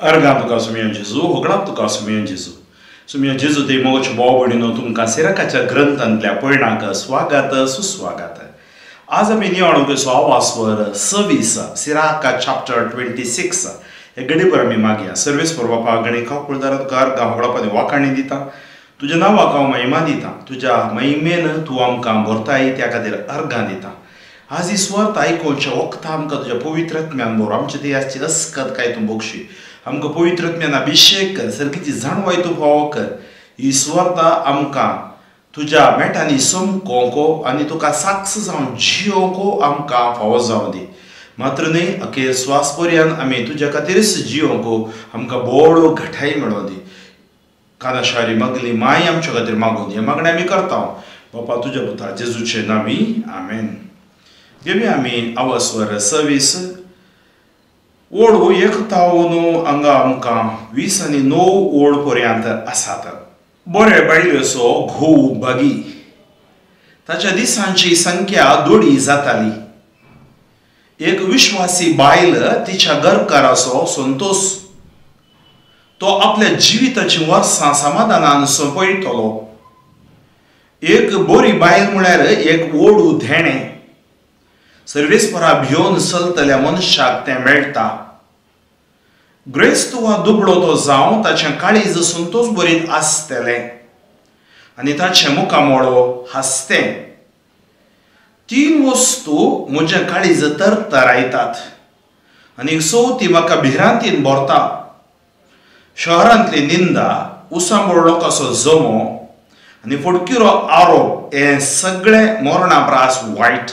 Argan tuka sumiyan Jesu, hoglam tuka sumiyan Jesu. Sumiyan Jesu te mogoch बावणीनो तुमकां सिराकाच्या ग्रंथांतल्या पयणाक स्वागत सुस्वागत. आज आमी निवडूंक वासवर 26 सिराका चॅप्टर 26 हे गडीभर आमी मागया. सर्वेस बापा गणे खाव कुळदार तुका अर्गां होगळापानी वाखाणी दिता. तुज्या नांवाक हांव महिमा दिता. तुज्या महिमेन तूं आमकां भरताय त्या खातीर अर्गां दिता. आज ही स्वार्थ आयकोवच्या वखदां आमकां तुज्या पवित्र आत्म्यान भर. आमचे देहाची अस्कत काय तूं बक्षी. आमकां पवित्र आत्म्यान अभिषेक कर. सारकीची जाणवाय तूं फावो कर. ही स्वार्थ आमकां तुज्या मेटांनी समकोंको आनी तुका साक्ष जावन जियोंको आमकां फावो जावं दी. मात्र न्ही अखेर स्वास पर्यंत आमी तुज्या खातीरच जियोंको आमकां बडो घटाय मेळों दी. कानाशारी मागली माय आमच्या खातीर मागून दी. मागणें आमी करता बापा तुज्या पुता जेजूचे नामी आमेन. घेवया आमी आवास्वर 26 ओळ एकतावनो हांगा आमकां 20 आनी 9 ओळ पर्यंत आसात. बरे बायलेचो घोव बागी ताच्या दिसांची संख्या 2 जाताली. एक विश्वासी बायल तिच्या घरकाराचो संतोष तो आपल्या जिविताची वर्सां समाधानान सोंपयतलो. एक बरी बायल म्हळ्यार एक ओडू धेणे. सर्वेस्परा भिवन चलतल्या मनशाक तें मेळटा. ग्रेस्त वा दुबळो तो जावं ताचें काळीज संतोष भरीत आसतलें आनी ताचें मुखामोळो हांसतें. 3 वस्तू म्हजें काळीज तरतरायतात आनी चवथी म्हाका भिरांतीन भरता. शहरांतली निंदा, उसांबळ लोकांचो जमो आनी फटकिरो आरोप हे सगळें मरणाप्रास वायट.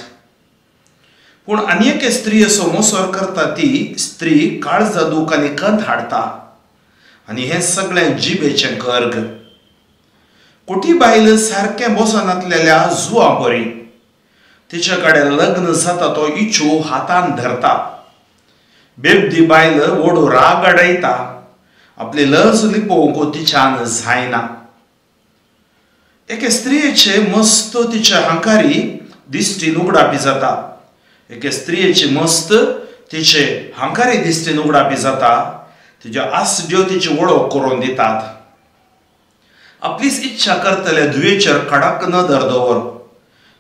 पूण आनी एके स्त्रियेचो मोसर करता ती स्त्री काळजा दूख आनी कंत हाडटा आनी हें सगळें जिबेचें कर्ग. कोठी बायल सारकें बसनातलेल्या जुवा बरी. तिचे कडेन लग्न जाता तो इचू हातान धरता. बेबदी बायल ओडू राग अडयता. आपली लज लिपोवंक तिच्यान जायना. एके स्त्रियेचे मस्त तिचे हंकारी दिश्टीन उगडापी जाता. एके स्त्रियेची मस्त तिचे हंकारी दिश्टीन उगडापी जाता. तिच्या आसड्यो तिची वळख करून दितात. आपलीच इच्छा करतले धुवेचेर कडक नदर दवर.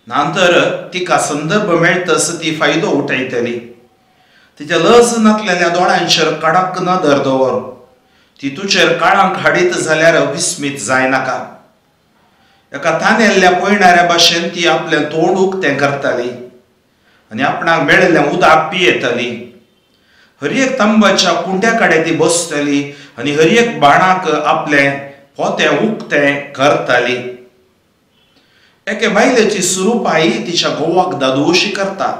नंतर तिका संदर्भ मेळटस ती फायदो उठयतली. तिच्या लज नातलेल्या दोळ्यांचेर कडक नदर दवर. ती तुजेर काळांक हाडीत जाल्यार विस्मीत जायनाका. एका तानेल्ल्या पळयणाऱ्या भाशेन ती आपलें तोंड उक्तें करताली आनी आपणाक मेळिल्लें उदक पियेतली. हर एक तांब्याच्या कुंड्या कडेन ती बसतली आनी हर एक बाणाक आपलें पोतें उक्तें करताली. एके बायलेची सुरूपाई तिच्या घोवाक दादोशी करता.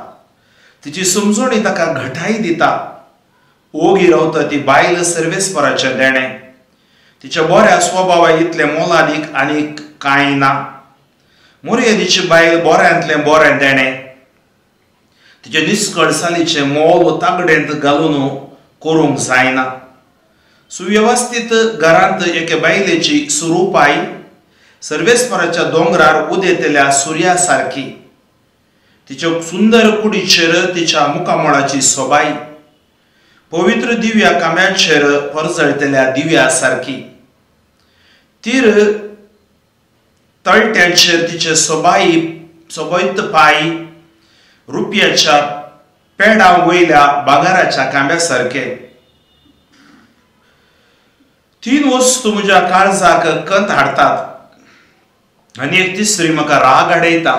तिची समजणी ताका घटाय दिता. ओगी रावता ती बायल सर्वेस्पराचें देणें. तिच्या बऱ्या स्वभावा इतलें मोलादीक आनीक कांय ना. मर्यादेची बायल बऱ्यांतलें बरें देणें. तिचे निश्कळसालीचें मोल तागडेंत घालून करूंक जायना. सुवेवस्थीत घरांत एके बायलेची सुरूपाई सर्वेस्पराच्या दोंगरार उदेतल्या सुर्या सारकी. तिच्या सुंदर कुडीचेर तिच्या मुखामोळाची सोबाई पवित्र दिव्या कांब्याचेर परजळतल्या दिव्या सारकी. तीर तळट्यांचेर तिचे सोबैत पाय रुपयाच्या पेडा वयल्या बागाराच्या कांब्या सारखे. 3 वस्तू म्हज्या काळजाक कंत हाडटात आनी एक तिसरी म्हाका राग अडयता.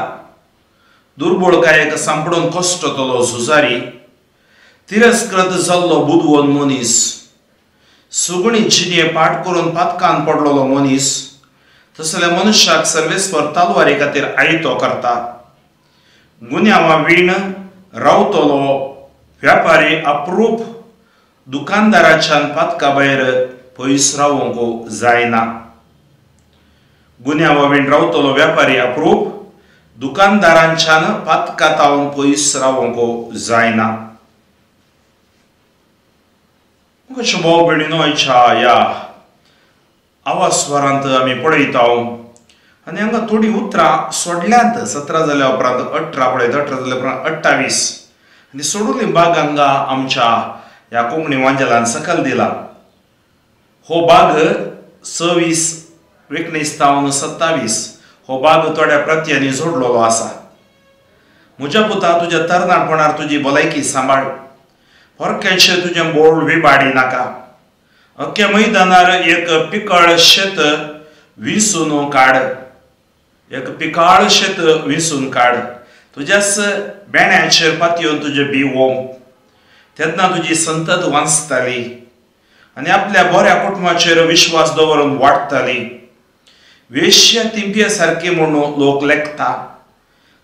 दुर्बळकायेक सांपडून कश्टतलो झुजारी. तिरस्कृत जाल्लो बुदवण मनीस. सुगणी जिने पाट करून पातकान पडलेलो मनीस. तसल्या मनशाक सर्वेस्पर तलवारी खातीर आयतो करता. गुन्यांवा विण रावतलो व्यापारी अप्रूप दुकानदाराच्यान पातका भायर पयस रावंक जायना. गुन्यांवा विण रावतलो व्यापारी अप्रूप दुकानदारांच्यान पातकातावन पयस रावंक जायना. भाव भयणीनो आयच्या ह्या आवास्वरांत आमी पळयता आनी हांगा थोडी उतरां सोडल्यांत. 17 जाल्या उपरांत 18 पळयत. 18 जाल्या उपरांत 28 आनी सोडून भाग हांगा आमच्या ह्या कोंकणी वांजेलान सकयल दिला. हो भाग 26:19-27 हो भाग थोड्या प्रत्यांनी जोडलेलो आसा. म्हज्या पुता, तुज्या तरणाटपणार तुजी भलायकी सांबाळ. फरकेशें तुजें बोल विबाडी नाका. अख्ख्या मैदानार एक पिकळ शेत विंसून काड. एक पिकाळ शेत विंसून काड. तुज्याच बेण्याचेर पातयेवन तुजें बी ओंब. तेन्ना तुजी संतत वांचताली आनी आपल्या बऱ्या कुटुंबाचेर विश्वास दवरून वाडटाली. वेश्या तिंपये सारकी म्हणून लोक लेखता.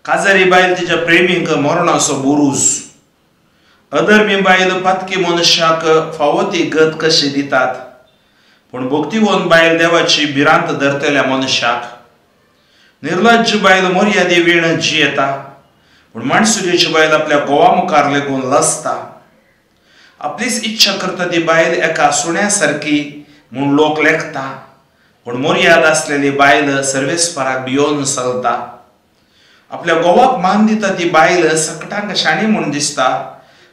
काजारी बायल तिच्या प्रेमीक मरणाचो बुरूज. अधर्मी बायल पातकी मनशाक फावो ती गत कशी दितात, पूण भक्तिवंत बायल देवाची भिरांत धरतल्या मनशाक. निर्लज्ज बायल मर्यादे वेळ जियेता, पूण माणसुलीची बायल आपल्या घोवा मुखार लेगून लसता. आपलीच इच्छा करता ती बायल एका सुण्या सारकी म्हूण लोक लेखता, पूण मर्याद आसलेली बायल सर्वेस्पराक भियोन चलता. आपल्या घोवाक मान दिता ती बायल सकटांक शाणी म्हूण दिसता,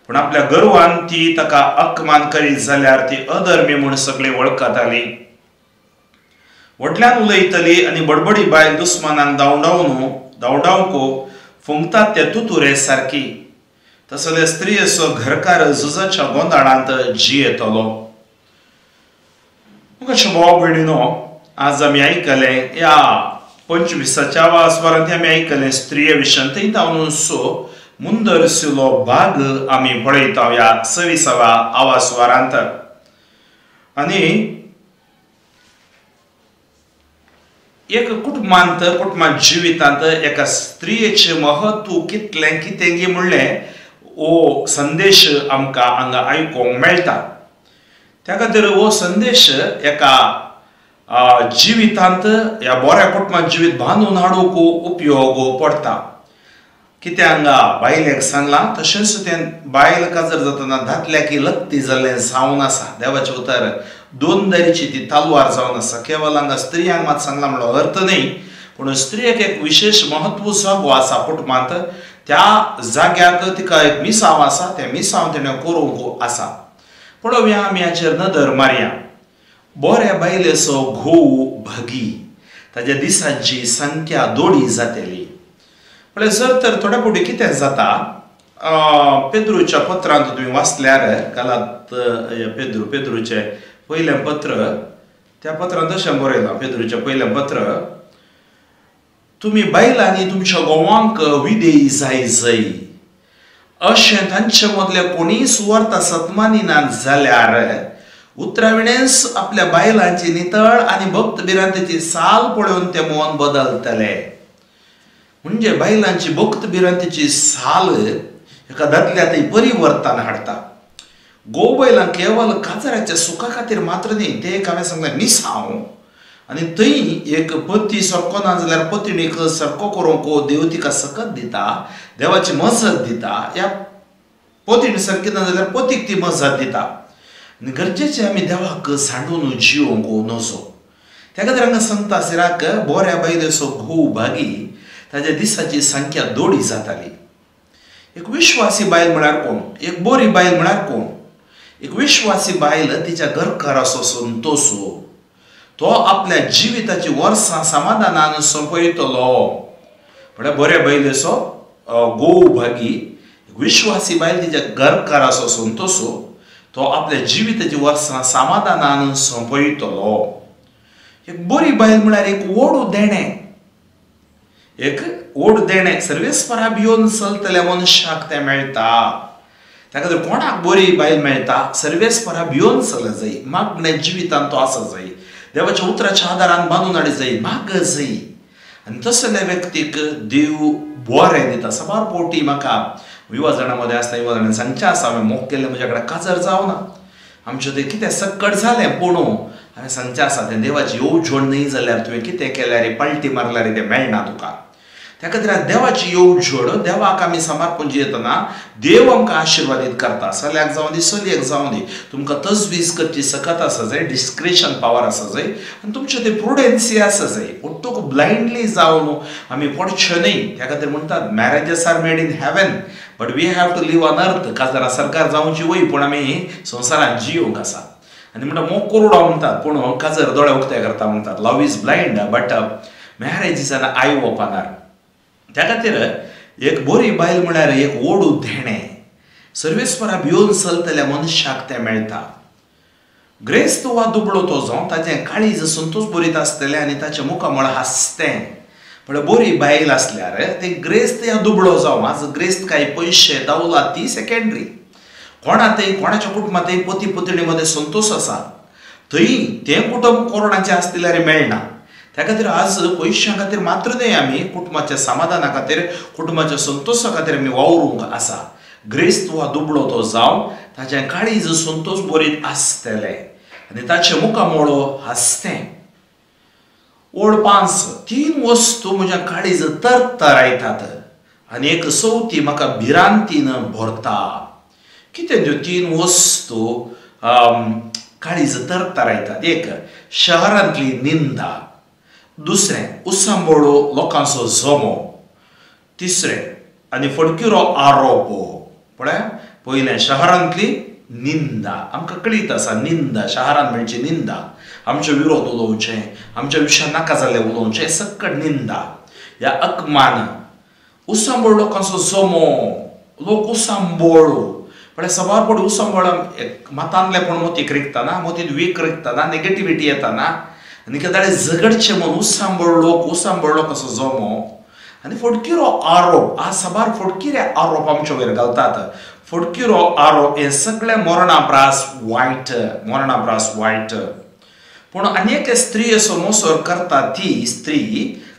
पूण आपल्या गर्वान ती ताका अपमान करीत जाल्यार ती अधर्मी म्हूण सगळी वळखताली. व्हडल्यान उलयतली आनी बडबडी बायल दुस्मानांक धांवडावंक फुंकतात त्या तुतुरे सारकी. तसले स्त्री असो घरकार झुजाच्या गोंधळांत जियेतलो. मुखाचे भाव भयणीनो, आज आमी आयकलें या 25च्या आवाजवरांत आमी आयकलें स्त्रिये विशयी. थंय तावनूसो मुंदरसिलो भाग आमी पळयता ह्या 26व्या आवाजवरांत. आनी एक कुटुंबांत जिवितांत एका स्त्रियेचें महत्व कितलें कितें म्हणलें हो संदेश आमकां हांगा आयकूंक मेळटा. त्या खातीर हो संदेश एका जिवितांत ह्या बऱ्या कुटुंबांत जिवीत बांदून हाडूंक उपयोग पडटा. कित्याक हांगा बायलेक सांगलां तशेंच तें बायल काजर जातना दादल्याकी लत्ती जाल्लें जावन आसा. देवाचें उतर दोन दारीची ती तलवार जावन आसा. केवळ हांगा स्त्रियांक मात सांगलां म्हणलो अर्थ न्ही, पूण स्त्रियेक एक विशेष महत्व जागो आसा कुटुंबांत. त्या जाग्याक तिका एक मिसांव आसा, तें मिसांव तिणें करूंक आसा. पळोवया आमी हाचेर नदर मारया. बऱ्या बायलेचो घोव भागी, ताच्या दिसांची संख्या 2 जातली. म्हळ्यार जर तर थोड्या फावटी कितें जाता, पेद्रूच्या पत्रांत तुमी वाचल्यार घालात पेद्रूचें पयलें पत्र, त्या पत्रांत अशें बरयलां. पेद्रूचें पयलें पत्र, तुमी बायलांनी तुमच्या घोवांक विधेयी जाय अशें तांचे मदले कोणीय सुवार्थ सतमानिनात जाल्यार उतराविणेंच आपल्या बायलांची नितळ आनी भक्त भिरांतेची साल पळोवन ते मन बदलतले. म्हणजे बायलांची भक्त भिरांतेची साल एका दादल्यातय परिवर्तन हाडटा. घोव बायलांक केवळ काजराच्या सुखा खातीर मात्र न्ही, ते एक हांवें सांगलें मिसांव. आनी थंय एक पती सारको ना जाल्यार पत्नीक सारको करूंक देव तिका सकत दिता, देवाची मजत दिता. या पत्नी सारकी ना जाल्यार पतीक ती मजत दिता. आनी गरजेचें आमी देवाक सांडून जिवंक नजो. त्या खातीर हांगा सांगता सिराक बऱ्या बायलेचो घोव भागी, ताच्या दिसाची संख्या 2 जाताली. एक विश्वासी बायल म्हळ्यार कोण? एक बरी बायल म्हळ्यार कोण? एक विश्वासी बायल तिच्या घरकाराचो संतोषो. तो आपल्या जिविताची वर्सां समाधानान सोंपयतलो. म्हळ्यार बऱ्या बायलेचो घोव भागी, विश्वासी बायल तिच्या घरकाराचो संतोषो. तो आपल्या जिविताची वर्सां समाधानान सोंपयतलो. एक बरी बायल म्हळ्यार एक ओड देणें. एक ओड देणें सर्वेस्परा भियोन चलतल्या मनशाक तें मेळटा. त्या खातीर कोणाक बरी बायल मेळटा? सर्वेस्परा भियोन चलत जाय. मागण्या जिवितांत तो आसा जाय. देवाच्या उतराच्या आदारान बांदून हाडी जाय, माग जाय. आनी तसल्या व्यक्तीक देव बरें दिता. सबार पोटी म्हाका विवाजणा मध्ये आसता, विवाजणान सांगचें आसा, हांवें मोग केल्लें म्हज्या कडेन काजर जावना. आमचें तें कितें सक्कट जालें, पूण हांवें सांगचें आसा तें देवाची येवजण न्ही जाल्यार तुवें कितें केल्यार पलटी मारल्यार तें मेळना तुका. त्या खातीर देवाची येवजण, देवाक आमी समर्पण जियेतना देव आमकां आशिर्वादीत करता. चल्याक जावं दी, चलयेक जावं दी, तुमकां तजवीज करची सकत आसा जाय, डिस्क्रिशन पावर आसा जाय, आनी तुमचें तें प्रुडेन्सी आसा जाय. उट्टूक ब्लायंडली जावन आमी पडचे न्ही. त्या खातीर म्हणटात marriages are made in heaven but we have to live on earth. काजरां सरकार जावची वय, पूण आमी संवसारांत जियोंक आसा. आनी म्हणटा मोग कोरडो म्हणटात पूण काजर दोळे उक्ते करता म्हणटात. Love is blind but marriage is an eye opener. त्या खातीर एक बरी बायल म्हळ्यार एक ओडू धेणे सर्वेस्परा भिवन चलतल्या मनशाक तें मेळटा. ग्रेस्त वा दुबळो तो जावं ताचें काळीज संतोश बरीत आसतलें आनी ताचें मुखामळ हांसतें. म्हळ्यार बरी बायल आसल्यार ते ग्रेस्त या दुबळो जावं. आज ग्रेस्त काय पयशे दौलत ती सेकंडरी. कोणातय कोणाच्या कुटुंबातय पती पत्नी मध्ये संतोष आसा थंय तें कुटुंब कोरोनाचें आसल्यार मेळना. त्या खातीर आज पयशां खातीर मात्र न्हय आमी कुटुंबाच्या समाधाना खातीर कुटुंबाच्या संतोशा खातीर आमी वावरूंक आसा. ग्रेस्त वा दुबळो तो जावं ताचें काळीज संतोश बरीत आसतलें आनी ताचे मुखामोळो हांसतें. ओड 5 तीन वस्तू म्हज्या काळीज तरतरायतात आनी एक चवथी म्हाका भिरांतीन भरता. कितें त्यो तीन वस्तू काळीज तरतरायतात? एक शहरांतली निंदा, दुसरें उसांबळो लोकांचो जमो, तिसरें आनी फडकिरो आरोप. पळय पयलें शहरांतली निंदा आमकां कळीत आसा. निंदा शहरान म्हणजे निंदा आमचे विरोध उलोवचें, आमच्या विशयान नाका जाल्लें उलोवचें, सकट निंदा ह्या अकमान. उसांबळ लोकांचो जमो, लोक उसांबळो पण सवार पड उसांबळ मतांतले कोण मोतीक रिकतना मोतीत वीक रिकतना नेगेटिविटी येताना आनी केदाळे झगडचे म्हूण उसांबळ लोक असो जमो. आनी फडकिरो आरोप आज सबार फडकिरे आरोप आमचे वयर घालतात. फडकिरो आरोप हे सगळे मरणाप्रास वायट. पूण अनेक स्त्री असो मोसोर करता ती स्त्री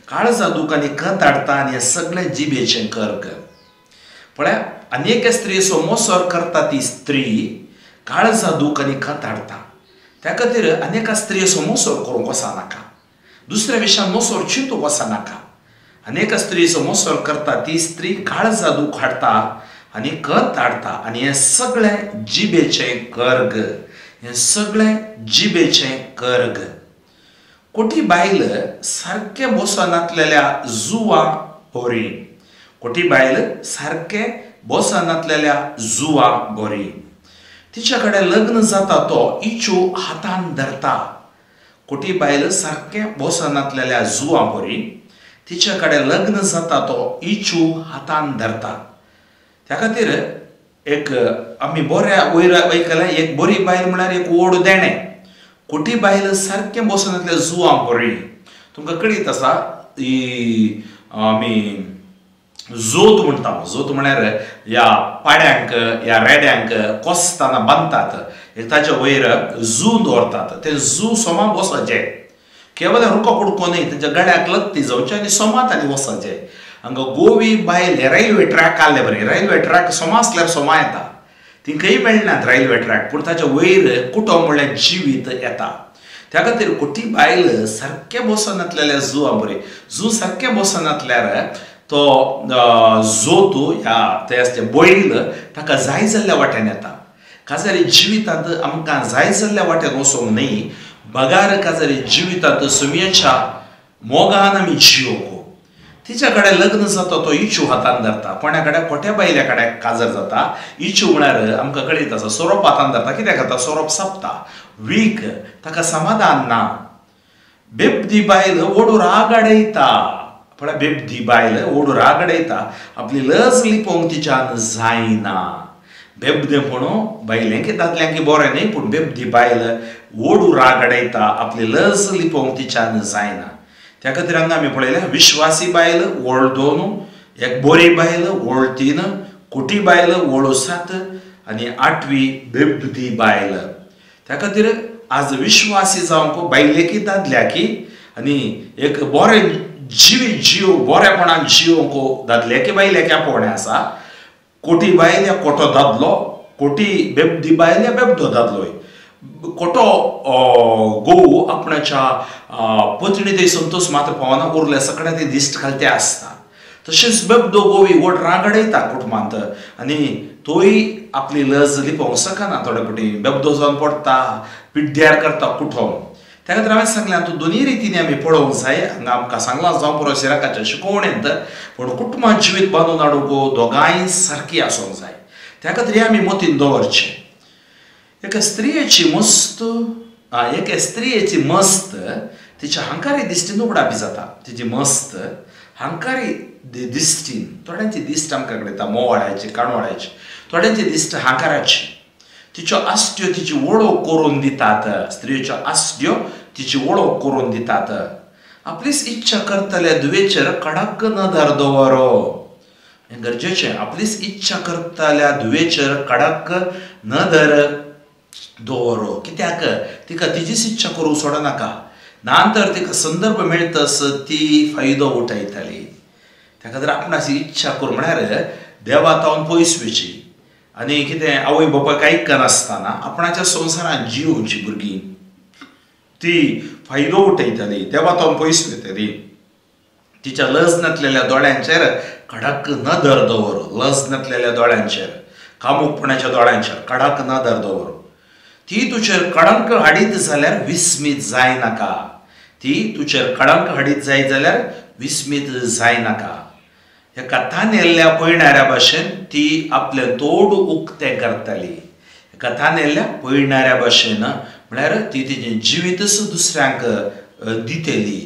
काळजा दूख आनी खत हाडटा आनी हे सगळे जिबेचें कर्ग. पळय अनेक स्त्री असो मोसोर करता ती स्त्री काळजा दूख आनी खत हाडटा. त्या खातीर अनेक स्त्री असो मोसोर करूंक वचनाका. दुसऱ्या विशयान मोसोर चिंतूंक वचनाका. अनेक स्त्री असो मोसोर करता ती स्त्री काळजा दूख हाडटा आनी खत हाडटा आनी हे सगळे जिबेचें कर्ग. हे सगळे जिबेचें कर्ग. कोटी बायल सारके बसनातलेल्या जुवा बरी. कोटी बायल सारके बसनातलेल्या जुवा बरी. तिच्या कडेन लग्न जाता तो इचू हातान धरता. कोटी बायल सारके बसनातलेल्या जुवा बरी. तिच्या कडेन लग्न जाता तो इचू हातान धरता. त्या खातीर एक आमी बऱ्या वयर ऐकलें एक बरी बायल म्हळ्यार एक ओड देणे. कोटी बायल सारके बसनातल्या जुवा बरी. तुमकां कळीत आसा आमी जोत म्हणटा. जोत म्हळ्यार ह्या पाड्यांक ह्या रेड्यांक कोसताना बांदतात ताच्या वयर जू दवरतात. ते जू सोमा बसचे केवळ रुको कुडको न्हय ताच्या गड्याक लत्ती जावचे आनी सोमात आनी वचचे. हांगा गोवी बायल रेल्वे ट्रॅक आसले बरे. रेल्वे ट्रॅक सोमा आसल्यार सोमा येता. तिंकय मेळनात रेल्वे ट्रॅक पूण ताच्या वयर कुटो म्हणल्यार जिवीत येता. त्या खातीर कोटी बायल सारके बसनातलेल्या जुवा बरी. जू सारके बसनातल्यार तो जोतू ह्या ते आसते बैल ताका जाय जाल्ल्या वाट्यान येता. काजारी जिवितांत आमकां जाय जाल्ल्या वाट्यान वचोंक न्हय. बगार काजारी जिवितांत सुमयेच्या मोगान आमी जियोंक. तिच्या कडेन लग्न जाता तो इचू हातान धरता. कोण्या कडेन खोट्या बायल्या कडेन काजर जाता. इचू म्हळ्यार आमकां कळीत आसा सोरोप हातान धरता. कित्याक जाता सोरोप सोंपता. वीक ताका समाधान ना. बेबदी बायल ओडू रागडयता. पळय बेबदी बायल ओडू रागडयता. आपली लज लिपोवंक तिच्यान जायना. बेबदेपणू बायलेंकी दादल्यांकी बरें न्हय पूण बेबदी बायल ओडू रागडयता. आपली लज लिपोवंक तिच्यान जायना. त्या खातीर हांगा आमी पळयलें विश्वासी बायल वळ 2, एक बरी बायल वळ 3, कोटी बायल वळ 7 आनी 8वी बेबदी बायल. त्या खातीर आज विश्वासी जावंक बायलेकी दादल्याकी आनी एक बरें जीव बरेपणान जियोवंक दादल्याकी बायल्याकी आपोवणें आसा. कोटी बायल या कोटो दादलो. कोटी बेबदी बायल या बेबदो दादलोय. कोटो गोव आपणाच्या पत्नी थंय संतोष मात्र पावना उरले सगळे ते दिश्ट घालते आसता. तशेंच बेबदो गोवी वट रागडयता कुटुंबांत आनी तोय आपली लज लिपोवंक शकना. थोडे फावटी बेबदो जावन पडटा पिड्ड्यार करता कुटुंब. त्या खातीर हांवें सांगलें तूं दोनूय रितींनी आमी पळोवंक जाय. हांगा आमकां सांगलां जावं पुरो सिराकाच्या शिकोवणेंत पूण कुटुंबांत जिवीत बांदून हाडूंक दोगांय सारकी आसूंक जाय. त्या खातीर हें आमी मतीन दवरचें. एका स्त्रियेची मस्त तिच्या हंकारी दिश्टीन उगडापी जाता. तिची मस्त हंकारी दिश्टीन. थोड्यांची दिश्ट आमकां कळटा मोवाळ्याची काणवाळ्याची, थोड्यांची दिश्ट हंकाराची. तिच्यो आश्ट्यो तिची वळख करून दितात. स्त्रियेच्यो आश्ट्यो तिची वळख करून दितात. आपलीच इच्छा करतल्या दुवेचेर कडक नदर दवरो. हें गरजेचें. आपलीच इच्छा करतल्या दुवेचेर कडक नदर दवरो. कित्याक तिका तिचीच इच्छा करूंक सोडनाका. नंतर तिका संदर्भ मेळटस ती फायदो उठयतली. त्या खातीर आपणाची इच्छा करूं म्हळ्यार देवातावन पयस वयची आनी कितें आवय बापायक आयकनासतना आपणाच्या संवसारांत जिवची भुरगीं ती फायदो उठयतली, देवातावन पयस वयतली. तिच्या लज नासलेल्या दोळ्यांचेर कडक नदर दवर. लज नासलेल्या दोळ्यांचेर, कामुकपणाच्या दोळ्यांचेर कडक नदर दवर. ती तुजेर कळंक हाडीत जाल्यार विस्मीत जायनाका. ती तुजेर कळंक हाडीत जाय जाल्यार विस्मीत जायनाका. एका थानेल्ल्या पळणाऱ्या भाशेन ती आपलें तोड उक्तें करतली. एका थानेल्ल्या पळणाऱ्या भाशेन म्हळ्यार ती तिचें जिवीतच दुसऱ्यांक दितली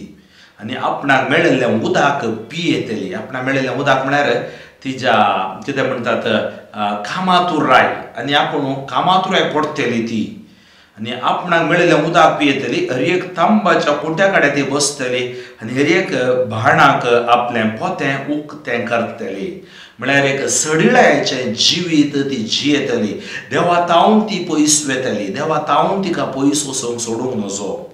आनी आपणाक मेळिल्लें उदक पियेतली. आपणाक मेळिल्लें उदक म्हळ्यार तिच्या कितें म्हणटात कामातुराय, आनी आपूण कामातुराय पडटली ती आनी आपणाक मेळिल्लें उदक पियेतली. हर एक तांबाच्या कोट्या कडेन ती बसतली आनी हर एक भाणाक आपलें पोतें उक्तें करतली. म्हळ्यार एक सडिळायेचें जिवीत ती जियेतली. देवातावन ती पयस वयतली. देवातावन तिका पयस वचूंक सोडूंक नजो.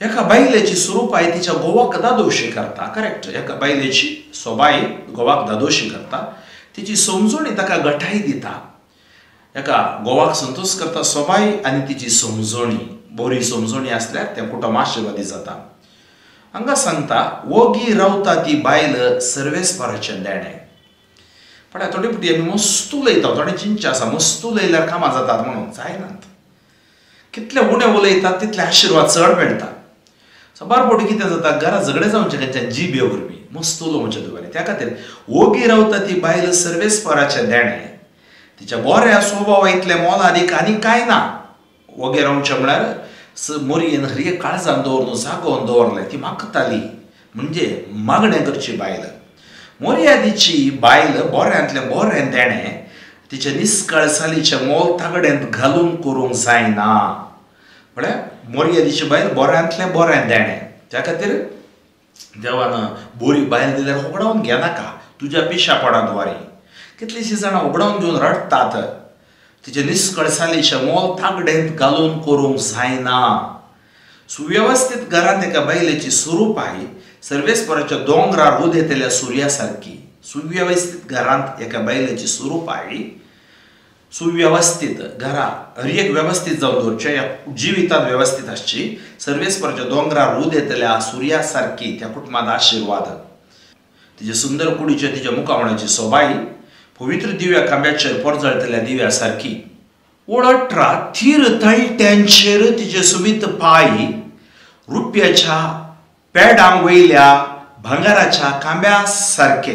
एका बायलेची सुरूपाय तिच्या घोवाक दादोशी करता. करेक्ट. एका बायलेची सोबाय घोवाक दादोशी करता. तिची समजणी ताका गठाय दिता. एका घोवाक संतोश करता सोबाय आनी तिची समजणी. बरी समजणी आसल्यार तें कुटुंब आशिर्वादी जाता. हांगा सांगता वोगी रावता ती बायल सर्वेस्पराचें देणें. पळय थोडी फावटी आमी मस्त उलयता. थोडे चिंचे आसा मस्त उलयल्यार कामां जातात म्हणून. जायनात. कितले उणें उलयतात तितले आशिर्वाद चड मेळटा. सबार फावटी कितें जाता घरा झगडे जावचे खंयच्या जिबे वरवीं मस्त उलोवचें तुवें. त्या खातीर वोगी रावता ती बायल सर्वेस्पराचें देणें. तिच्या बऱ्या स्वभावांतलें मोलादीक आनी कांय ना. वोगे रावचें म्हळ्यार मोरयेन हर एक काळजान दवरून जागोवन दवरलें. ती मागताली म्हणजे मागणें करची बायल. मोर्यादीची बायल बऱ्यांतलें बरें देणें तिच्या निस्कळसालीचें मोल तागड्यांत घालून करूंक जायना. म्हळ्यार मोर्यादीची बायल बऱ्यांतलें बरें देणें. त्या खातीर देवान बरी बायल दिल्यार उगडावन घेनाका तुज्या पिशापणांत वारी. कितलींशीं जाणां उगडावन घेवन रडटात. तिचे निस्कळसालीचें मोल तागडेंत घालून करूंक जायना. सुवेवस्थीत घरांत एका बायलेची सुरूपाय सर्वेस्पराच्या दोंगरार उदेतल्या सुर्या सारकी. सुवेवस्थीत घरांत एका बायलेची सुरूपाय सुव्यवस्थीत घरा हर एक वेवस्थीत जावन दवरचें. जिवितांत वेवस्थीत आसची. सर्वेस्पराच्या दोंगरार उदेतल्या सुर्या सारकी त्या कुटुंबांत आशिर्वाद. तिचे सुंदर कुडीचे तिच्या मुखामणाची सोबाय पवित्र दिव्या खांब्याचेर परजळतल्या दिव्या सारकी. ओळट्रा थीर तळट्यांचेर तिचे सुमीत पाय रुप्याच्या पेडांक वयल्या भांगाराच्या खांब्या सारके.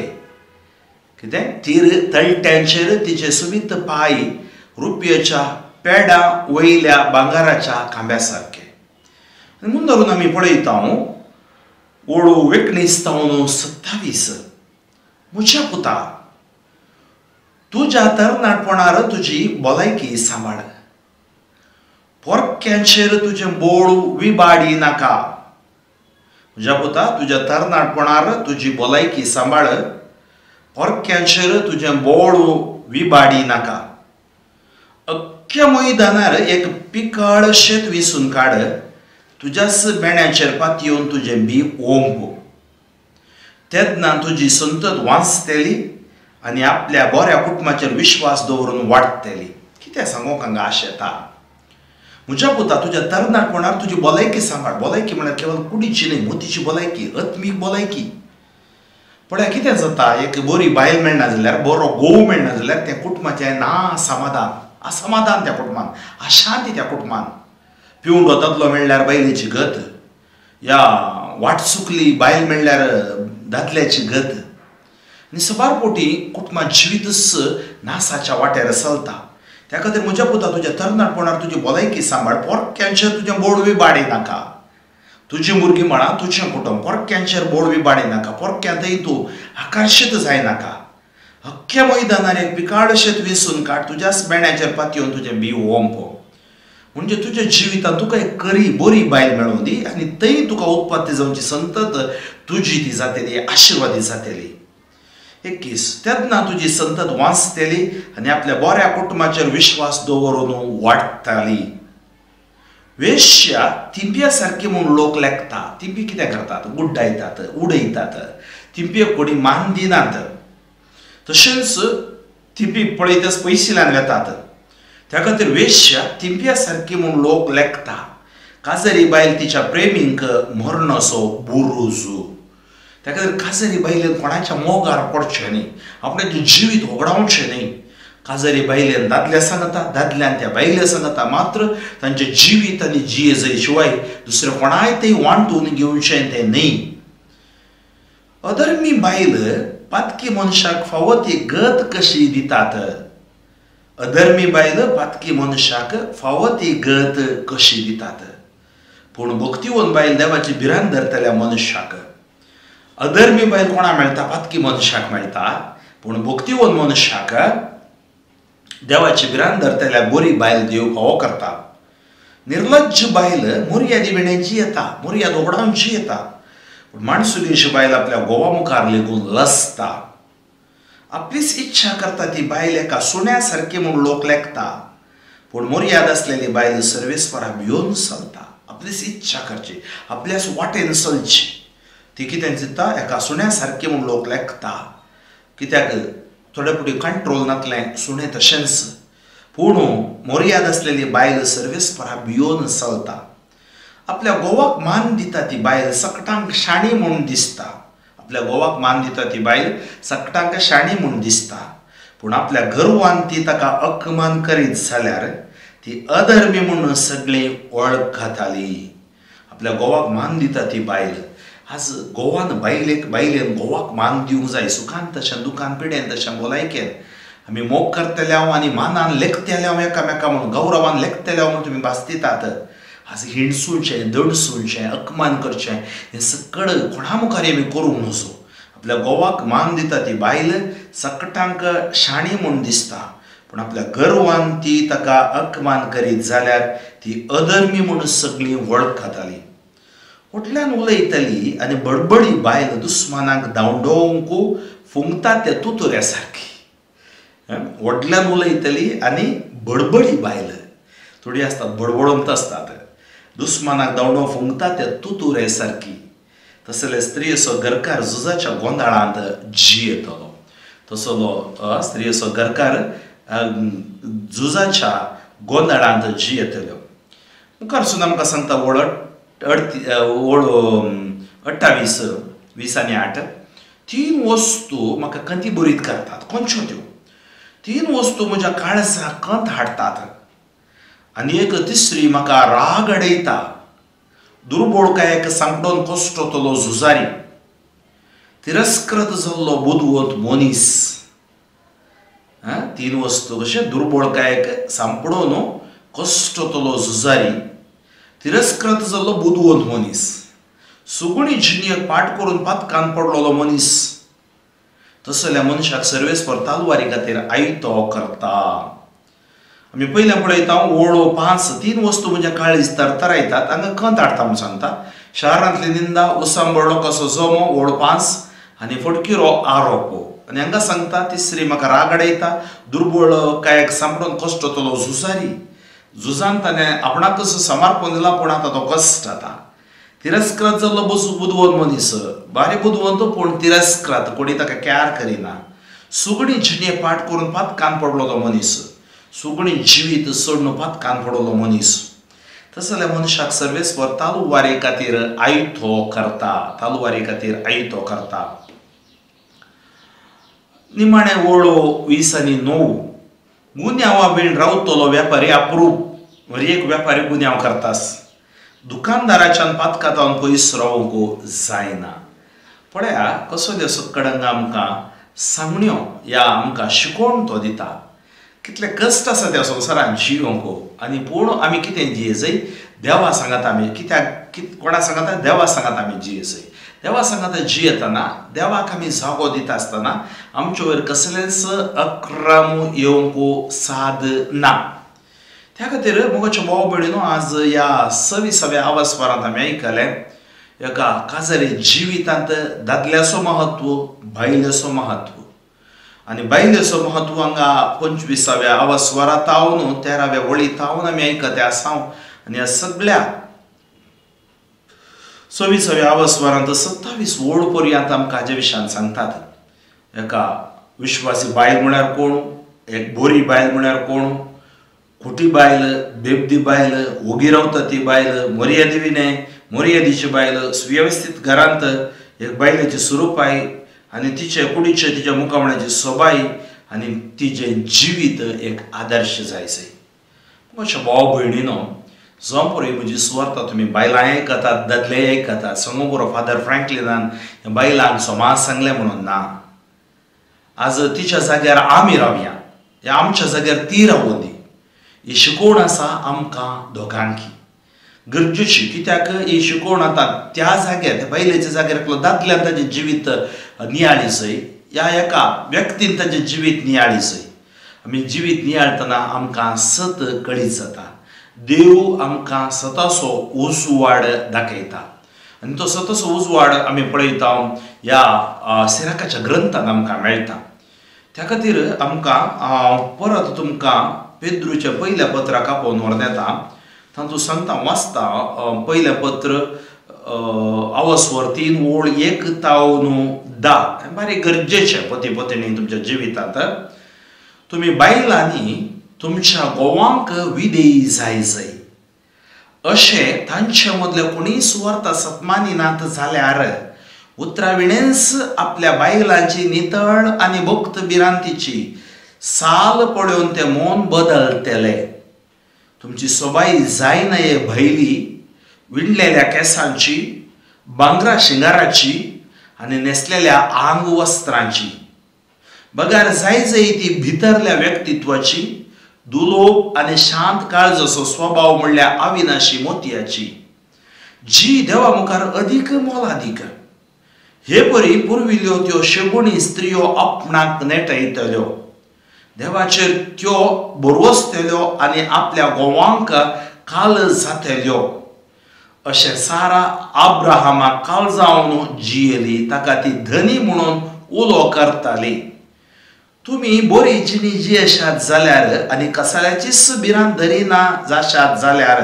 कितें थीर तळट्यांचेर तिचे सुमीत पाय रुप्याच्या पेडां वयल्या भांगाराच्या खांब्या सारके. मुंदरून आमी पळयता ओळू 1927 म्हज्या पुता तुज्या तरणाटपणार तुजी भलायकी सांबाळ. पोरक्यांचेर तुजें बोळ विबाडी नाका. म्हज्या पुता तुज्या तरणाटपणार तुजी भलायकी सांबाळ. पोरक्यांचेर तुजें बोळ विबाडी नाका. अख्ख्या मैदानार एक पिकाळ शेत विसून काड. तुज्याच बेण्याचेर पातयेवन तुजें बी ओंप. तेन्ना तुजी संतत वांचतली आनी आपल्या बऱ्या कुटुंबाचेर विश्वास दवरून वाडटली. कितें सांगूंक हांगा आश येता. म्हज्या पुता तुज्या तरणाटपणार तुजी भलायकी सांबाळ. भलायकी म्हळ्यार केवळ कुडीची न्ही, मोतीची भलायकी, आत्मीक भलायकी. पळय कितें जाता एक बरी बायल मेळना जाल्यार बरो घोव मेळना जाल्यार त्या कुटुंबाचें ना समाधान, असमाधान त्या कुटुंबान, अशांती त्या कुटुंबान. पिवंडो दादलो मेळ्ळ्यार बायलेची गत, या वाटचुकली बायल मेळ्ळ्यार दादल्याची गत. आनी सबार पोटी कुटुंबात जिवीतच नासाच्या वाट्यार चलता. त्या खातीर म्हज्या पुता तुज्या तरणाटपणार तुजी भलायकी सांबाळ, पोरक्यांचेर तुजें बोडवी बाडी नाका. तुजी भुरगीं म्हणा, तुजें कुटुंब पोरक्यांचेर बोडवी बाडी नाका. पोरक्यांतय तूं आकर्शीत जायनाका. अख्ख्या मैदानार एक पिकाडशेंत वेंचून काड, तुज्याच बेण्याचेर पातयेवन तुजें बीं ओंप. म्हणजे तुज्या जिवितांत तुका एक खरी बरी बायल मेळोवन दी आनी थंय तुका उत्पत्ती जावची संतत तुजी ती जातली, आशिर्वादी जातली. एकीस तेन्ना तुजी संतत वाचतली आनी आपल्या बऱ्या कुटुंबाचेर विश्वास दवरून वाडटली. वेश्या तिंप्या सारकी म्हूण लोक लेखता. तिंपी कितें करतात? गुड्डायतात, उडयतात. तिंपयेक कोणी मान दिनात. तशेंच तिंपी पळयतच पयशिल्यान वेतात. त्या खातीर वेश्या तिंप्या सारकी म्हूण लोक लेखता. काजरी बायल तिच्या प्रेमींक मरणसो बुरुजू. त्या खातीर काजरी बायलेन कोणाच्या मोगार पडचें न्ही, आपणाचें जिवीत होगडावचें न्ही. काजरी बायलेन दादल्या सांगता, दादल्यान त्या बायले सांगता. मात्र तांचें जिवीत आनी जियेजय शिवाय दुसरें कोणाय तें वांटून घेवचें तें न्ही. अधर्मी बायल पातकी मनशाक फावो ती गत कशी दितात. अधर्मी बायल पातकी मनशाक फावो ती गत कशी दितात. पूण भक्तिवन बायल देवाची भिरांत धरतल्या मनशाक. अधर्मी बायल कोणा मेळटा? पातकी मनशाक मेळटा. पूण भक्तिवन मनशाक देवाची भिरांत धरतल्या बरी बायल देव फावो करता. निर्लज्ज बायल मर्यादी विणेची येता, मर्याद ओगडावची येता. पूण माणसुलीशी बायल आपल्या घोवा मुखार लेगून लसता. आपलीच इच्छा करता ती बायल एका सुण्या सारकी म्हूण लोक लेखता. पूण मर्याद आसलेली बायल सर्वेस्परा भियोन चलता. आपलीच इच्छा करची, आपल्याच वाटेन चलची. ती कितें चिंतता? एका सुण्या सारकी म्हूण लोक लेखता. कित्याक थोडे फुटी कंट्रोल नातलें सुणें तशेंच. पूण मर्याद आसलेली बायल सर्वेस्परा भियोन चलता. आपल्या घोवाक मान दिता ती बायल सकटांक शाणी म्हूण दिसता. आपल्या घोवाक मान दिता ती बायल सकटांक शाणी म्हूण दिसता. पूण आपल्या गर्वान ती ताका अपमान करीत जाल्यार ती अधर्मी म्हूण सगळीं वळखताली. आपल्या घोवाक मान दिता ती बायल. आज गोवान बायलेन घोवाक मान दिवंक जाय. सुखान तशें, दुखान, पिडेन तशें, भलायकेन. आमी मोग करतले हांव आनी मानान लेखतले हांव एकामेका म्हूण, गौरवान लेखतले हांव म्हूण तुमी भासतितात. आज हिणसूचें, दडसूचें, अपमान करचें हें सकड कोणा मुखार आमी करूंक नजो. आपल्या घोवाक मान दिता ती बायल सकटांक शाणी म्हूण दिसता. पूण आपल्या गर्वान ती ताका अपमान करीत जाल्यार ती अधर्मी म्हूण सगळीं वळखताली. फाटल्यान उलयतली आनी बडबडी बायल दुस्मानाक धांवडोवंक फुंकता त्या तुतुऱ्या सारकी. व्हडल्यान उलयतली आनी बडबडी बायल थोडी आसतात, बडबडोंत आसतात. दुस्मानाक धांवडोवन फुंकता त्या तुतुऱ्या सारकी. तसले स्त्री असो घरकार झुजाच्या गोंधळांत जियेतलो. तसलो स्त्री असो घरकार झुजाच्या गोंधळांत जियेतलो. मुखार सुद्दां आमकां सांगता वळट 28:20 तीन वस्तू म्हाका कंती बरीत करतात. खंयच्यो त्यो? तीन वस्तू म्हज्या काळजाक कंत हाडटात आनी एक तिसरी म्हाका राग अडयता. दुर्बळकायेक सांपडोवन कोश्टतलो झुजारी, तिरस्कृत जाल्लो बुदवंत मनीस. तीन वस्तू कशें? दुर्बळकायेक सांपडोवन कोश्टतलो झुजारी, तिरस्कृत जाल्लो बुदवंत मनीस, सुगुणी जिणेक पाट करून पातकान पडलेलो मनीस. तसल्या मनशाक सर्वेस्पर तालवारी खातीर आयतो करता. आमी पयलें पळयता ओळो 5 तीन वस्तू म्हणजे काळीज तरतरायतात. हांगा कंत हाडटा म्हूण सांगता. शारांतली निंदा, उसांबळो कसो जमो, ओळ 5 आनी फटकिरो आरोप. आनी हांगा सांगता तिसरी म्हाका राग अडयता, दुर्बळ कायाक सांपडून कोश्टतलो झुजारी. झुजान ताणें आपणाकच समर्पण दिलां पूण आतां तो कश्टाता. तिरस्कृत जाल्लो बुदवंत मनीस, बारी बुदवंत पूण तिरस्कृत, कोणी ताका कॅर करिना. सुगणी जिणे पाट करून पातकान पडलो तो मनीस, सुगणी जिवीत सोडून पातकान पडलो मनीस. तसल्या मनशाक सर्वेस्पर तालुवारी खातीर आयतो करता. तालुवारी खातीर आयतो करता. निमाणे ओळो 20:09 गुन्यांवा बीण रावतलो वेपारी अप्रूप. एक वेपारी गुन्यांव करतास. दुकानदाराच्यान पातकातावन पयस रावंक जायना. पळया कसो सकड हांगा आमकां सांगण्यो या आमकां शिकोवण तो दिता. कितले कष्ट आसा त्या संवसारान जियोंक आनी पूण आमी कितें जियेसय देवा सांगात आमी कित्याक कोणा सांगात देवा सांगात आमी जियेसय देवा सांगात जियेतना देवाक आमी जागो दिता आसतना आमचे वयर कसलेंच अक्रम येवंक साद ना. त्या खातीर मोगाच्या भाव भयणीनो आज ह्या 26व्या आवास्वरांत आमी आयकलें एका काजरी जिवितांत दादल्याचो महत्व बायलेचो महत्व आनी बायलेचो महत्व हांगा 25व्या आवास्वरांत तावन 13व्या वळी तावन आमी आयकते आसा आनी ह्या सगळ्या 26व्या आवास्वरांत 27 वळ पर्यंत आमकां हाजे विशयान सांगतात. एका विश्वासी बायल म्हळ्यार कोण, एक बरी बायल म्हळ्यार कोण, खोटी बायल, बेबदी बायल, ओगी रावता ती बायल, मर्यादेची बायल, सुवेवस्थीत घरांत एक बायलेची सुरूपाय आनी तिचे कुडीचे तिच्या मुखामणाची सोबाय आनी तिचे जिवीत एक आदर्श जायसय. अशा भाव भयणीनो जो पळय म्हजी सुवार्ता तुमी बायलांय आयकतात दादलेय आयकतात सांगू बरो फादर फ्रँकलिनान बायलांक समाज सांगले म्हणून ना. आज तिच्या जाग्यार आमी रावया या आमच्या जाग्यार ती रावूं दी ही शिकोवण आसा आमकां दोगांकी गरजेची. कित्याक ही शिकोवण आतां त्या जाग्यार त्या बायलेच्या जाग्यार एकलो दादल्यान ताजें जिवीत नियाळीसय ह्या एका व्यक्तीन ताजें जिवीत नियाळीसय. आमी जिवीत नियाळतना आमकां सत कळीत जाता. देव आमकां सताचो उजवाड दाखयता आनी तो सताचो उजवाड आमी पळयता ह्या सिराकाच्या ग्रंथान आमकां मेळटा. त्या खातीर आमकां परत तुमकां पेद्रूच्या पयल्या पत्राक आपोवन व्हरून येता. तातूंत सांगता वाचता पयलें पत्र आवास्वर 3 वळ 1 तावन 10 बारीक गरजेचें पती पत्नी तुमच्या जिवितांत. तुमी बायलांनी तुमच्या घोवांक विधेयी जायसय अशें तांचे मदले कोणीय सुवार्ता सत्मानिनात जाल्यार उतराविणेंच आपल्या बायलांची नितळ आनी भक्त भिरांतीची साल पळोवन ते मन बदलतले. तुमची सोबाई जायनये भयली विणलेल्या केसांची, भांगरा शिंगाराची आनी न्हेसलेल्या आंग वस्त्रांची. बगार जायजय ती भितरल्या व्यक्तित्वाची, दुलोप आनी शांत काळजाचो स्वभाव म्हणल्यार अविनाशी मोतयाची, जी देवा मुखार अदीक मोलादीक. हे परी पुर्विल्ल्यो त्यो शेगुणी स्त्रियो आपणाक नेटयतल्यो, देवाचेर त्यो बरवसतल्यो आनी आपल्या घोवांक काल जातल्यो. अशें सारा आब्राहामाक काळजावन जियेली, ताका ती धनी म्हणून उलो करताली. तुमी बरी जिणी जियेशात जाल्यार आनी कसाल्याचीच भिरांत धरिना जाशात जाल्यार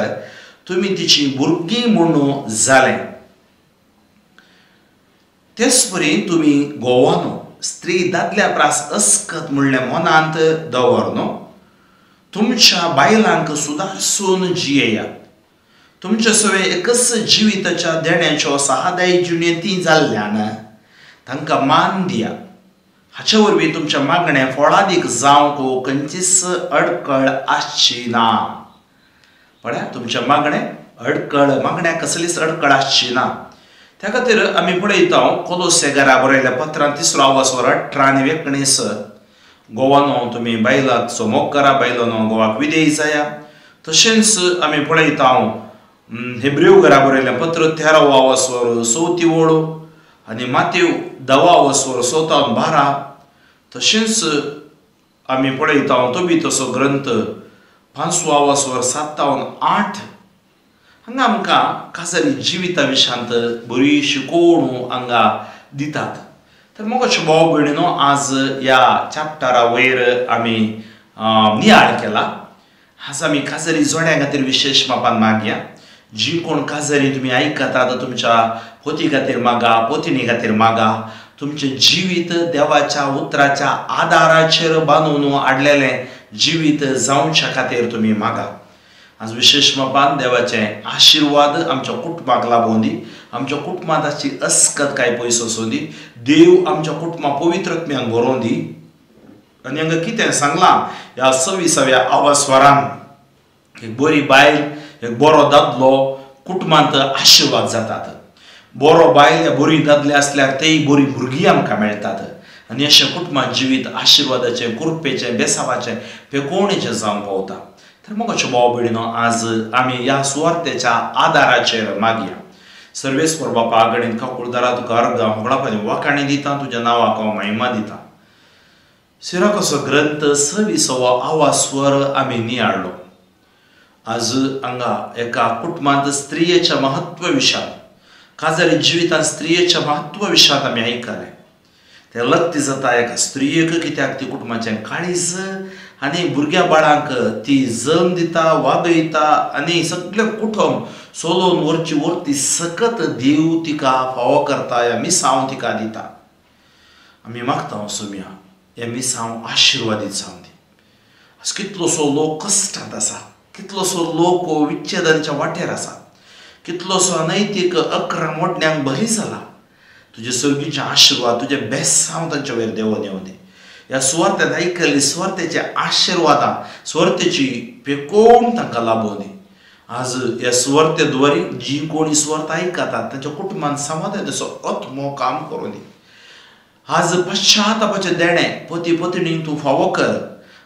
तुमी तिची भुरगीं म्हणून जाले. तेच परी तुमी घोवानो स्त्री दादल्या प्रास अस्कत म्हणलें मनांत दवरनो. तुमच्या बायलांक सुदारसून जियेयात. तुमचे सवे एकच जिविताच्या देण्याच्यो साहदाय जिणेती जाल्ल्यान तांकां मान दिया. हाचे वरवीं तुमच्या मागणें फळादीक जावंक खंयचीच अडकळ आसची ना. पळया तुमच्या मागण्याक कसलीच अडकळ आसची ना. त्या खातीर आमी पळयता कोलोसेकारा बरयल्या पत्रांत 3रो आवास्वर 18 आनी 19 घोवानो तुमी बायलाचो मोग करा, बायलांनो घोवाक विधेयी जाया. तशेंच आमी पळयता हेब्रेव घरा बरयलें पत्र 13रो आवास्वर 4 वळ आनी मातेव 10 आवास्वर 14 12. तशेंच आमी पळयता तोबितोचो ग्रंथ 5 आवास्वर 7 8. हांगा आमकां काजरी जिविता विशयांत बरी शिकोवण हांगा दितात. तर मोगाचे भाव भयणीनो आज ह्या चॅप्टरा वयर आमी नियाळ केला. आज आमी काजरी जोड्यां खातीर विशेश मापान मागया. जी कोण काजरी तुमी आयकतात तुमच्या पोती खातीर मागा, पोतिनी खातीर मागा. तुमचें जिवीत देवाच्या उतराच्या आदाराचेर बांदून हाडलेलें जिवीत जावच्या खातीर तुमी मागा. आज विशेष मापान देवाचे आशिर्वाद आमच्या कुटुंबाक लाभूं दी. आमच्या कुटुंबांत ताची अस्कत काय पयस वचूं दी. देव आमच्या कुटुंबाक पवित्रत्म्यान भरोवन दी. आनी हांगा कितें सांगलां ह्या 26व्या आवास्वरान एक बरी बायल, एक बरो दादलो कुटुंबांत आशिर्वाद जातात. बरो बायल या बरी दादले आसल्यार तेय बरी भुरगीं आमकां मेळटात आनी अशें कुटुंबात जिवीत आशिर्वादाचें कृपेचें बेसावाचें पेकोवणेचें जावंक पावता. तर मग अशें भाव भयणीनो, आज आमी ह्या सुवार्थेच्या आदाराचेर मागया. सर्वेस्वर बापा कडेन काकुळदारा तुका अर्घ मोगळापणी वाखाणी दिता, तुज्या नांवाक हांव महिमा दिता. सिराकोसो ग्रंथ 26वो आवा स्वर आमी नियाळ्ळो. आज हांगा एका कुटुंबांत स्त्रियेच्या महत्व विशयान, काजारी जिवितांत स्त्रियेच्या महत्व विशयात आमी आयकलें. तें लक्ती जाता एका स्त्रियेक, कित्याक ती कुटुंबाचें काळीज आनी भुरग्या बाळांक ती जल्म दिता, वागयता आनी सगळें कुटुंब सोलोवन व्हरची व्हरती सकत देव तिका फावो करता, ह्या मिसांव तिका दिता. आमी मागता सुम्या ह्या मिसांव आशिर्वादीत जावं दी. आज कितलोसो लोक कश्टांत आसा, कितलोसो लोक विच्छेदनाच्या वाटेर आसा, कितलोसो अनैतीक अक्रम मोडण्यांक बरी जाला. तुजे सर्गीचे आशिर्वाद, तुजे बेसांव तांचे वयर देवून येवं दी. ह्या सुवार्थेंत आयकल्ली सुवार्थेचे आशिर्वादां, सुवार्थेची पेकोवण तांकां लाभूं दी. आज ह्या सुवार्थेद्वारे जी कोणी सुवार्थ आयकतात तांच्या कुटुंबांत समाधानाचो अतमो काम करूं दी. आज पश्चातापाचें देणें पती पत्नीक तूं फावो कर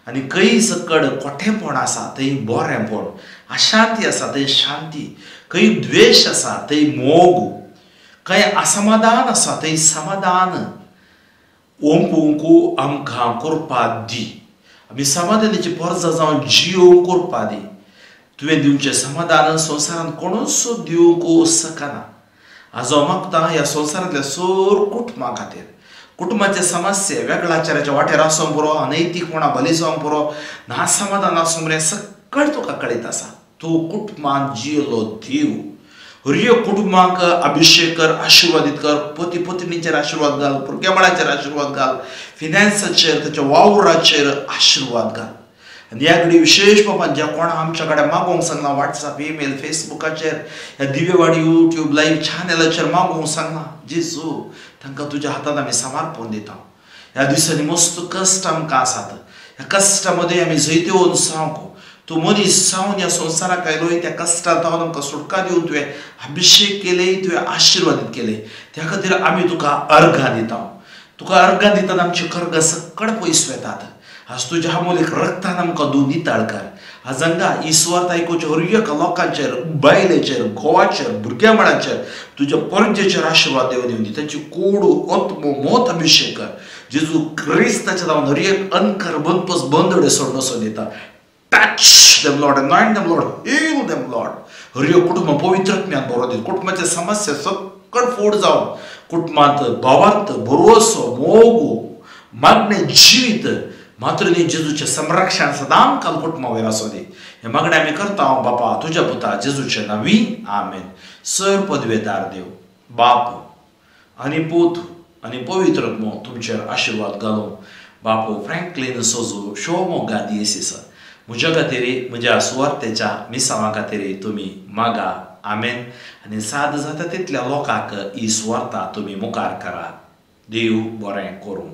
आनी खंय सकड कोठेपण आसा थंय बरेंपण, अशांती आसा थंय शांती, खंय द्वेश आसा थंय मोग, खंय असमाधान आसा थंय समाधान ओंपूंक आमकां करपाक दी. आमी समाधानाची परजा जावन जियोवंक करपा दी. तुवें दिवचें समाधान संवसारांत कोणूच दिवंक शकना. आज हांव मागता ह्या संवसारांतल्या सर कुटुंबां खातीर, कुटुंबाचे समस्या वेगळाचाराच्या वाटेर आसूं पुरो, अनैतीकपणा भली जावं पुरो, नासमाधान आसूं बरें, सकळ तुका कळीत आसा. तूं कुटुंबांत जियेलो देव. हर कुटुंबाक अभिषेक कर, आशिर्वादीत कर. पती पत्नीचेर आशिर्वाद घाल, भुरग्या बाळांचेर आशिर्वाद घाल, फिनान्साचेर, ताच्या वावराचेर आशिर्वाद घाल. आनी ह्या घडी विशेष बाबा ज्या कोणा आमच्या कडेन मागोवंक सांगला, वॉट्सॅप, ईमेल, फेसबुकाचेर, ह्या दिवेवाडी यूट्यूब लायव्ह चॅनलाचेर मागोवंक सांगला, जेजू तांकां तुज्या हातांत आमी समर्पण दिता. ह्या दिसांनी मस्त कश्ट आमकां आसात. ह्या कश्टा मदीं आमी जैतेवन सांगू, तूं मनीस जावन ह्या संवसाराक आयलोय, त्या कश्टांत आमकां सुटका दिवन तुवें अभिषेक केले, तुवें आशिर्वादीत केले. त्या खातीर आमी तुका अर्घां दिता. तुका अर्घां दितात आमची कर्ग सकळ पयस वेतात. आज तुज्या अमोलीक रक्तान आमकां दूद नितळ कर. आज हांगा ही सुवार्थ आयकुचे हर एका लोकांचेर, बायलेचेर, घोवाचेर, भुरग्या बाळांचेर तुज्या परजेचेर आशिर्वाद देव दिवन दी. तांची कोडू आत्मो मोत अभिषेक कर. जेजू क्रिस्ताच्या नांवान हर एक अंकर बंदपस बंदडे सोडून वचून दिता. Touch them Lord, anoint them Lord, heal them Lord. हर एक कुटुंब पवित्रत्म्यान भरो दी. कुटुंबाचे समस्या सकळ फोड जावन कुटुंबांत भावार्थ, भरवसो, मोग, मागणे जिवीत मात्र न्ही जेजूचे संरक्षण सदां काल कुटुंबा वयर आसूं दी. हे मागणें आमी करता हांव बापा तुज्या पुता जेजूचे नांवी, आमेन. सर पदवेदार देव, बाप आनी पूत आनी पवित्रत्मो तुमचेर आशिर्वाद घालूं. बापू फ्रँकलिन सोजू शोमो गादी येसीस म्हज्या खातीर, म्हज्या सुवार्थेच्या मिसांवा खातीर तुमी मागा, आमेन. आनी साद जाता तितल्या लोकांक ही सुवार्ता तुमी मुखार करा. देव बरें करूं.